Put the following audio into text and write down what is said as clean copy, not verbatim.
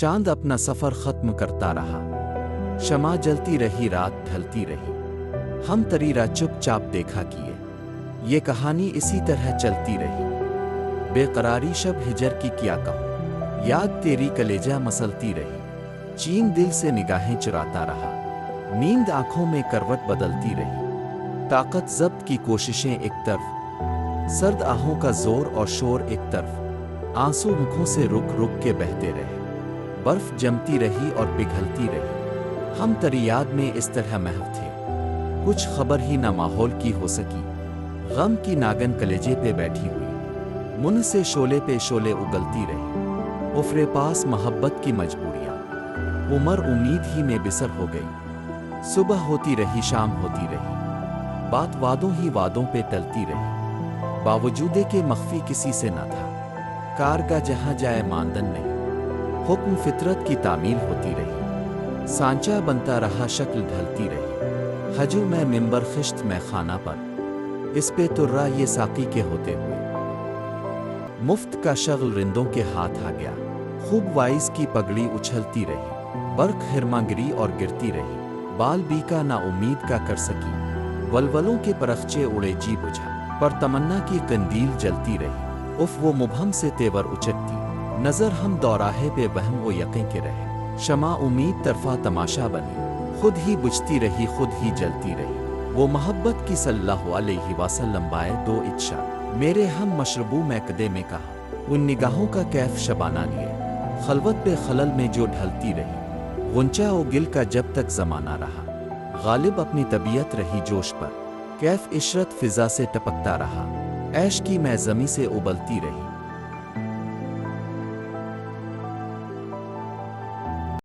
चांद अपना सफ़र ख़त्म करता रहा। शमा जलती रही, रात ढलती रही, हम तरीरा चुपचाप देखा किए। ये कहानी इसी तरह चलती रही। बेकरारी शब हिजर की क्या कहूँ, याद तेरी कलेजा मसलती रही। चीन दिल से निगाहें चुराता रहा, नींद आंखों में करवट बदलती रही। ताकत जब्त की कोशिशें एक तरफ, सर्द आहों का जोर और शोर एक तरफ। आंसू मुखों से रुक रुक के बहते रहे, बर्फ जमती रही और पिघलती रही। हम तेरी याद में इस तरह महव थे, कुछ खबर ही न माहौल की हो सकी। गम की नागन कलेजे पे बैठी हुई, मुन से शोले पे शोले उगलती रही। उफरे पास मोहब्बत की मजबूरियां, उम्र उम्मीद ही में बिसर हो गई। सुबह होती रही, शाम होती रही, बात वादों ही वादों पे टलती रही। बावजूदे के मख्फी किसी से न था, कारगा जहां जाए मानदन नहीं। हुक्म फितरत की तामील होती रही, सांचा बनता रहा, शक्ल ढलती रही। हजू में मिंबर खिश्त में खाना पर, इस पे तुर्रा ये साकी के होते हुए। मुफ्त का शगल रिंदों के हाथ आ गया, खूब वाइज की पगड़ी उछलती रही। बर्क हिरमा और गिरती रही, बाल बीका ना उम्मीद का कर सकी। वलवलों के परखचे उड़े, जी बुझा, पर तमन्ना की कंदील जलती रही। उफ वो मुबहम से तेवर उचकती नजर, हम दौराहे पे वहम वो यकीन के रहे। शमा उम्मीद तरफा तमाशा बनी, खुद ही बुझती रही, खुद ही जलती रही। वो मोहब्बत की सल्लल्लाहु अलैहि वसल्लम बाए दो इच्छा, मेरे हम मशरबू में कदे में कहा। उन निगाहों का कैफ शबाना लिए, खलवत पे खलल में जो ढलती रही। गुंचा ओ गिल का जब तक जमाना रहा, गालिब अपनी तबीयत रही जोश पर। कैफ इशरत फिजा से टपकता रहा, ऐश की मैं ज़मी से उबलती रही।